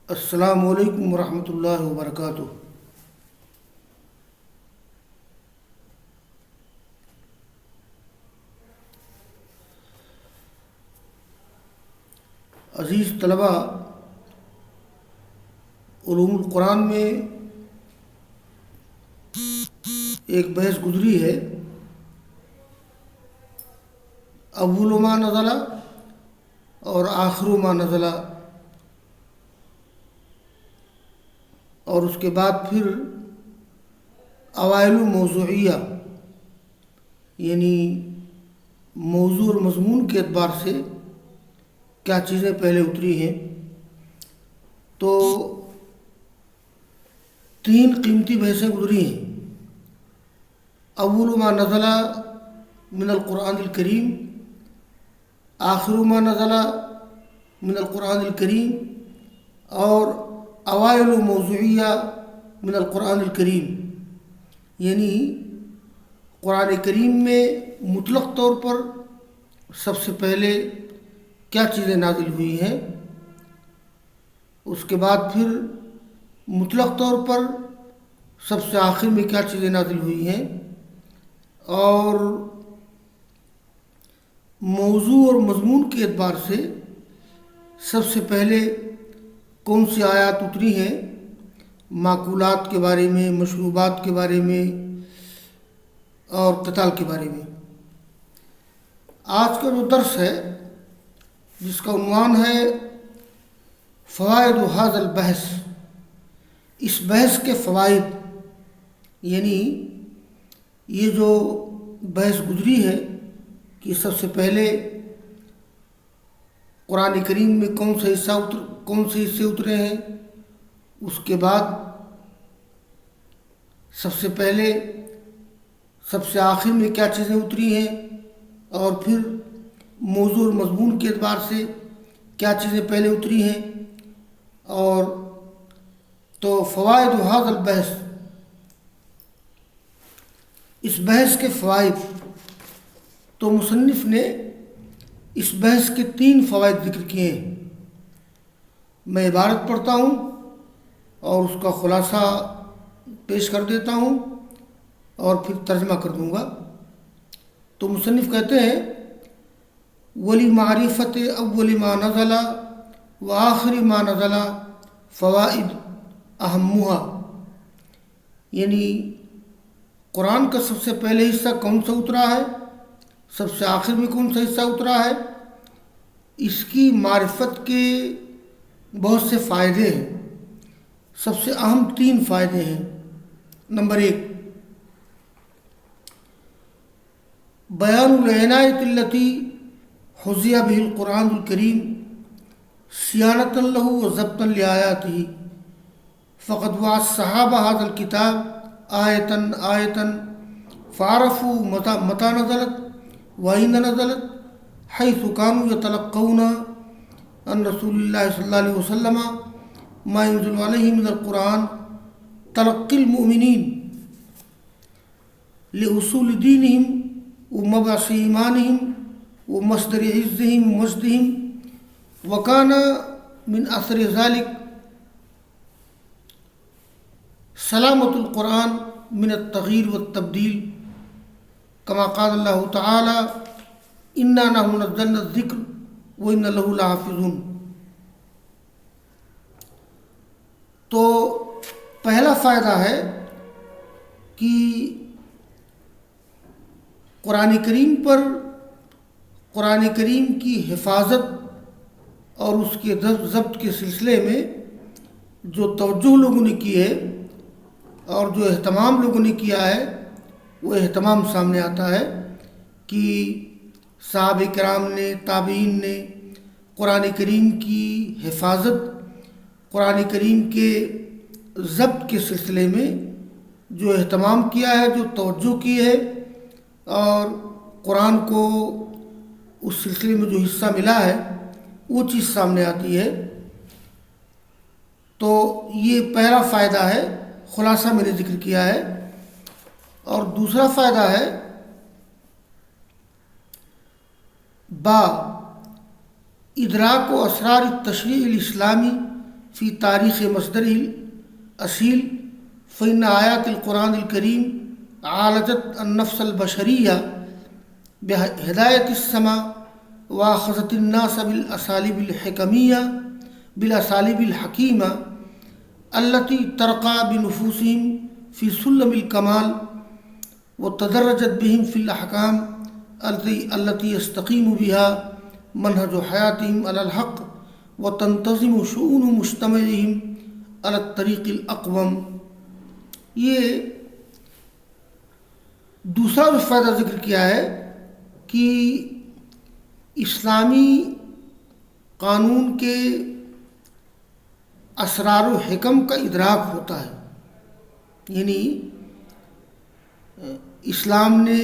السلام علیکم ورحمۃ اللہ وبرکاتہ۔ عزیز طلبہ، علوم القرآن میں ایک بحث گزری ہے، اول ما نزل اور آخر ما نزل، اور اس کے بعد پھر اوائل موضوعیہ، یعنی موضوع اور مضمون کے اعتبار سے کیا چیزیں پہلے اتری ہیں۔ تو تین قیمتی بحثیں گزری ہیں۔ اول ما نزل من القرآن الکریم، آخر ما نزل من القرآن الکریم، اور اوائل موضوعیہ من القرآن الکریم، یعنی قرآن کریم میں مطلق طور پر سب سے پہلے کیا چیزیں نازل ہوئی ہیں، اس کے بعد پھر مطلق طور پر سب سے آخر میں کیا چیزیں نازل ہوئی ہیں، اور موضوع اور مضمون کے اعتبار سے سب سے پہلے کون سی آیات اتری ہیں، معقولات کے بارے میں، مشروبات کے بارے میں اور قتال کے بارے میں۔ آج کا جو درس ہے، جس کا عنوان ہے فوائد ھذا البحث، اس بحث کے فوائد، یعنی یہ جو بحث گزری ہے کہ سب سے پہلے قرآن کریم میں کون سے حصے اترے ہیں، اس کے بعد سب سے پہلے سب سے آخر میں کیا چیزیں اتری ہیں، اور پھر موضوع اور مضمون کے اعتبار سے کیا چیزیں پہلے اتری ہیں، اور تو فوائد ھذا البحث، اس بحث کے فوائد، تو مصنف نے اس بحث کے تین فوائد ذکر کیے ہیں۔ میں عبارت پڑھتا ہوں اور اس کا خلاصہ پیش کر دیتا ہوں اور پھر ترجمہ کر دوں گا۔ تو مصنف کہتے ہیں وَلِمَعْرِفَةِ أَوَّلِ مَا نَزَلَ وَآخِرِ مَا نَزَلَ فَوَائِدُ أَهَمُّهَا، یعنی قرآن کا سب سے پہلے حصہ کون سا اترا ہے، سب سے آخر میں کون سا حصہ اترا ہے، اس کی معرفت کے بہت سے فائدے ہیں۔ سب سے اہم تین فائدے ہیں۔ نمبر 1، بیان العنایت التی حظی بہ القرآن الکریم صیانۃ لہ و ضبطا لآیاتہ، فقد وعى الصحابہ ھذا الکتاب آیۃً آیۃً فعرفوا متى نزلت وأين نزلت، حيث كانوا يتلقون عن رسول الله صلى الله عليه وسلم ما ينزل عليه من القرآن تلقي المؤمنين لأصول دينهم ومبعث إيمانهم ومصدر عزهم ومجدهم، وكان من أثر ذلك سلامة القرآن من التغيير والتبديل، كما قال الله تعالى إنا نحن نزلنا الذكر وإنا له لحافظون۔ تو پہلا فائدہ ہے کہ قرآن کریم پر، قرآن کریم کی حفاظت اور اس کے ضبط کے سلسلے میں جو توجہ لوگوں نے کی ہے اور جو اہتمام لوگوں نے کیا ہے، وہ اہتمام سامنے آتا ہے کہ صحابہ کرام نے، تابعین نے قرآن کریم کی حفاظت، قرآن کریم کے ضبط کے سلسلے میں جو اہتمام کیا ہے، جو توجہ کی ہے، اور قرآن کو اس سلسلے میں جو حصہ ملا ہے وہ چیز سامنے آتی ہے۔ تو یہ پہلا فائدہ ہے، خلاصہ میں نے ذکر کیا ہے۔ اور دوسرا فائدہ ہے با ادراک و اسرار التشریع الاسلامی فی تاریخ مصدر اصیل فإن آیات القرآن الکریم عالجت النفس البشریہ بہدایت السماء واخذت الناس بالاساليب الحکمیہ بالاساليب الحکیمہ التي ترقى بنفوسهم في سلم الكمال وتدرجت بهم في الأحكام التي يستقيم بها منهج حياتهم على الحق وتنتظم شؤون مجتمعهم على الطريق الأقوم. یہ دوسرا جو فائدہ ذکر کیا ہے کہ اسلامی قانون کے اسرار و حکم کا ادراک ہوتا ہے. یعنی اسلام نے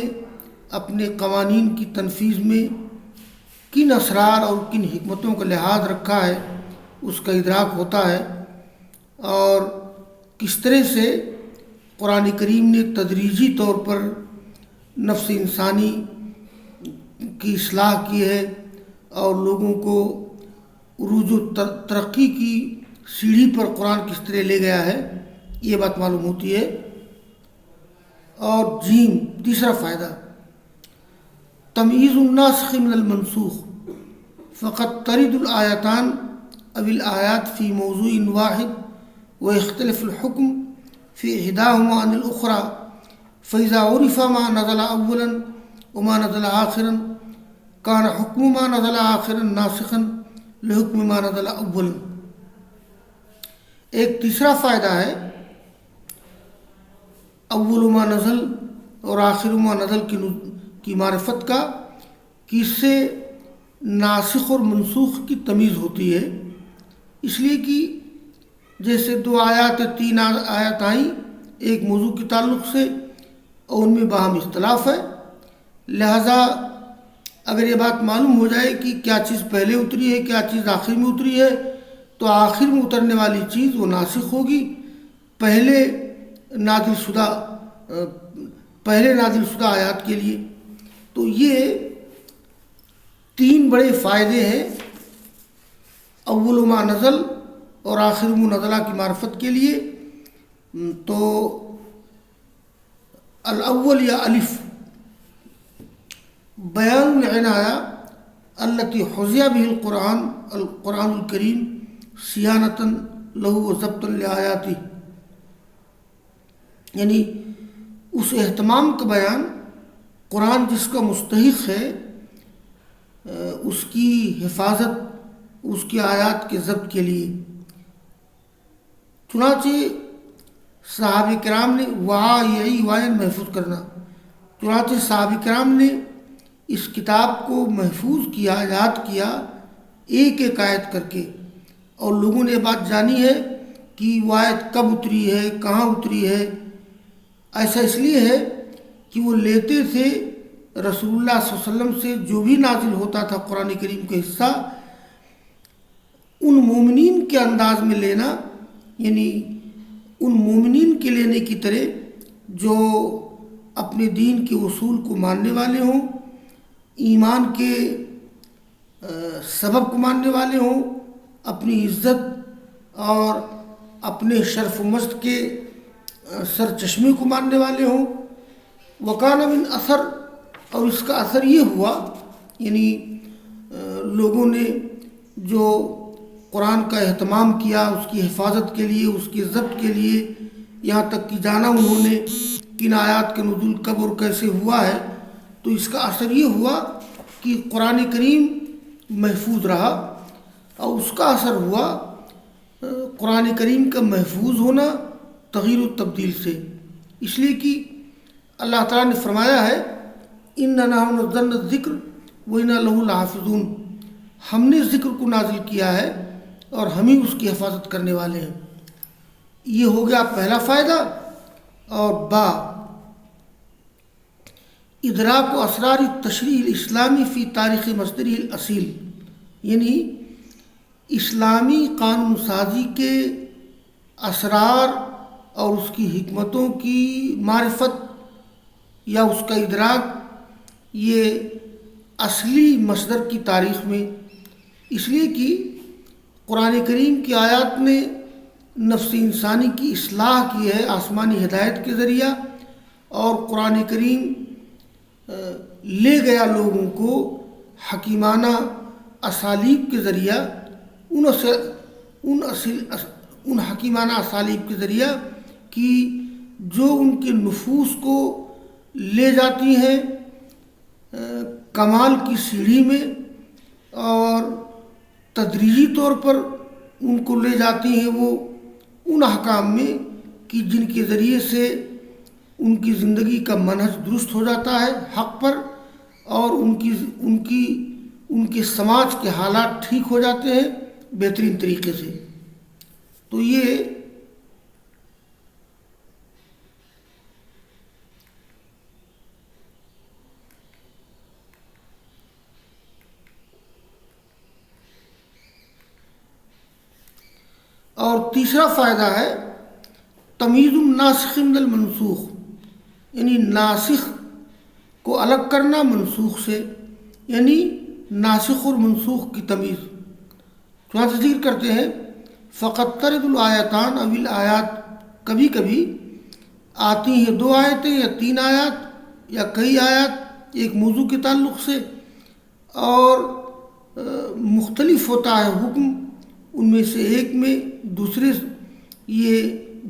اپنے قوانین کی تنفیذ میں کن اسرار اور کن حکمتوں کا لحاظ رکھا ہے اس کا ادراک ہوتا ہے، اور کس طرح سے قرآن کریم نے تدریجی طور پر نفس انسانی کی اصلاح کی ہے اور لوگوں کو عروج و ترقی کی سیڑھی پر قرآن کس طرح لے گیا ہے، یہ بات معلوم ہوتی ہے. اور تیسرا فائدہ تمییز الناسخ من المنسوخ فقط ترد الآیتان او الآیات فی موضوع واحد ويختلف الحكم في إحداهما عن الأخرى فإذا عرف ما نزل أولا وما نزل آخرا كان حكم ما نزل آخرا ناسخا لحكم ما نزل اولا. ایک تیسرا فائدہ ہے اول ما نزل اور آخر ما نزل کی معرفت کا، کہ اس سے ناسخ اور منسوخ کی تمیز ہوتی ہے. اس لیے کہ جیسے 2 آیات 3 آیات آئیں ایک موضوع کے تعلق سے اور ان میں باہم اختلاف ہے، لہذا اگر یہ بات معلوم ہو جائے کہ کیا چیز پہلے اتری ہے کیا چیز آخر میں اتری ہے تو آخر میں اترنے والی چیز وہ ناسخ ہوگی پہلے نازل شدہ آیات کے لیے. تو یہ 3 بڑے فائدے ہیں اول ما نزل اور آخر ما نزلہ کی معرفت کے لیے. تو الاول یا الف بیان العنایہ التی حظی به القرآن الکریم صیانۃ لہ و ضبط لآیاتہ، یعنی اس اہتمام کا بیان قرآن جس کا مستحق ہے اس کی حفاظت اس کی آیات کے ضبط کے لیے. چنانچہ صحابہ کرام نے وعین محفوظ کرنا، چنانچہ صحابہ کرام نے اس کتاب کو محفوظ کیا، یاد کیا ایک ایک آیت کر کے، اور لوگوں نے بات جانی ہے کہ وہ آیت کب اتری ہے کہاں اتری ہے. ایسا اس لیے ہے کہ وہ لیتے تھے رسول اللہ صلی اللہ علیہ وسلم سے جو بھی نازل ہوتا تھا قرآن کریم کا حصہ، ان مومنین کے انداز میں لینا، یعنی ان مومنین کے لینے کی طرح جو اپنے دین کے اصول کو ماننے والے ہوں، ایمان کے سبب کو ماننے والے ہوں، اپنی عزت اور اپنے شرف و مجد کے سر چشمے کو ماننے والے ہوں. وکان من اثر، اور اس کا اثر یہ ہوا، یعنی لوگوں نے جو قرآن کا اہتمام کیا اس کی حفاظت کے لیے اس کی ضبط کے لیے، یہاں تک کہ جانا انہوں نے کن آیات کا نزول کب اور کیسے ہوا ہے، تو اس کا اثر یہ ہوا کہ قرآن کریم محفوظ رہا. اور اس کا اثر ہوا قرآن کریم کا محفوظ ہونا تغیر و تبدیل سے، اس لیے کہ اللہ تعالیٰ نے فرمایا ہے اِنَّا نَحْنُ نَزَّلْنَا الذِّكْرَ وَإِنَّا لَهُ لَحَافِظُونَ، ہم نے ذکر کو نازل کیا ہے اور ہم ہی اس کی حفاظت کرنے والے ہیں. یہ ہو گیا پہلا فائدہ. اور ادراک و اسرار التشریع الاسلامی فی تاریخ مصدری الاصیل، یعنی اسلامی قانون سازی کے اسرار اور اس کی حکمتوں کی معرفت یا اس کا ادراک، یہ اصلی مصدر کی تاریخ میں، اس لیے کہ قرآن کریم کی آیات نے نفس انسانی کی اصلاح کی ہے آسمانی ہدایت کے ذریعہ، اور قرآن کریم لے گیا لوگوں کو حکیمانہ اسالیب کے ذریعہ، ان حکیمانہ اسالیب کے ذریعہ کہ جو ان کے نفوس کو لے جاتی ہیں کمال کی سیڑھی میں، اور تدریجی طور پر ان کو لے جاتی ہیں وہ ان احکام میں کہ جن کے ذریعے سے ان کی زندگی کا منہج درست ہو جاتا ہے حق پر، اور ان کے سماج کے حالات ٹھیک ہو جاتے ہیں بہترین طریقے سے۔ تو یہ اور تیسرا فائدہ ہے تمیز الناسخ من المنسوخ، یعنی ناسخ کو الگ کرنا منسوخ سے، یعنی ناسخ اور منسوخ کی تمیز۔ چنانچہ ذکر کرتے ہیں فقط ترد الآیتان او الآیات، کبھی کبھی آتی ہیں 2 آیتیں یا 3 آیات یا کئی آیات ایک موضوع کے تعلق سے، اور مختلف ہوتا ہے حکم ان میں سے ایک میں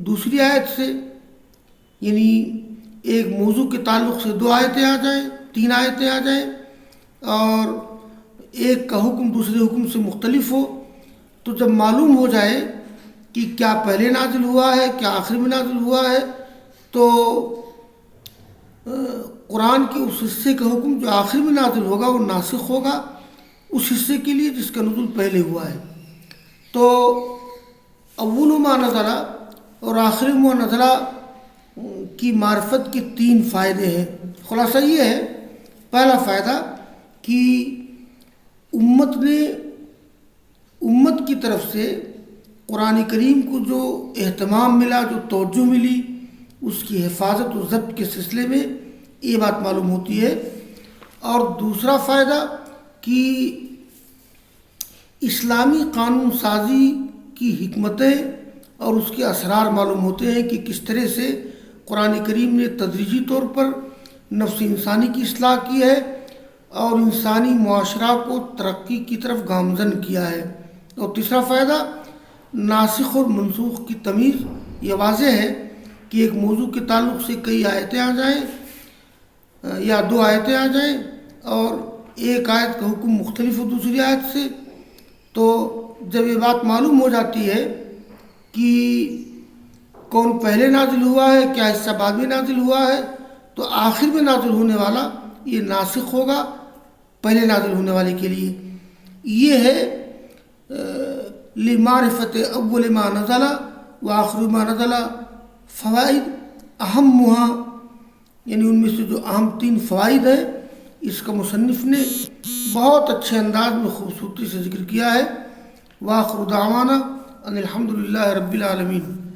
دوسری آیت سے، یعنی ایک موضوع کے تعلق سے 2 آیتیں آ جائیں 3 آیتیں آ جائیں، اور ایک کا حکم دوسرے حکم سے مختلف ہو۔ تو جب معلوم ہو جائے کہ کیا پہلے نازل ہوا ہے کیا آخر میں نازل ہوا ہے، تو قرآن کے اس حصے کا حکم جو آخر میں نازل ہوگا وہ ناسخ ہوگا اس حصے کے لیے جس کا نزول پہلے ہوا ہے۔ تو اول ما نزل اور آخر ما نزل کی معرفت کے 3 فائدے ہیں۔ خلاصہ یہ ہے، پہلا فائدہ کہ امت کی طرف سے قرآن کریم کو جو اہتمام ملا، جو توجہ ملی، اس کی حفاظت و ضبط کے سلسلے میں یہ بات معلوم ہوتی ہے۔ اور دوسرا فائدہ کہ اسلامی قانون سازی کی حکمتیں اور اس کے اسرار معلوم ہوتے ہیں کہ کس طرح سے قرآن کریم نے تدریجی طور پر نفس انسانی کی اصلاح کی ہے اور انسانی معاشرہ کو ترقی کی طرف گامزن کیا ہے۔ اور تیسرا فائدہ ناسخ اور منسوخ کی تمیز، یہ واضح ہے کہ ایک موضوع کے تعلق سے کئی آیتیں آ جائیں یا 2 آیتیں آ جائیں اور ایک آیت کا حکم مختلف ہو دوسری آیت سے، تو جب یہ بات معلوم ہو جاتی ہے کہ کون پہلے نازل ہوا ہے کیا حصہ بعد میں نازل ہوا ہے، تو آخر میں نازل ہونے والا یہ ناسخ ہوگا پہلے نازل ہونے والے کے لیے۔ یہ ہے لمعرفت اول ما نزل وآخر ما نزل فوائد اہمها، یعنی ان میں سے جو اہم 3 فوائد ہیں اس کا مصنف نے بہت اچھے انداز میں خوبصورتی سے ذکر کیا ہے۔ وآخر دعوانا ان الحمد للہ رب العالمین۔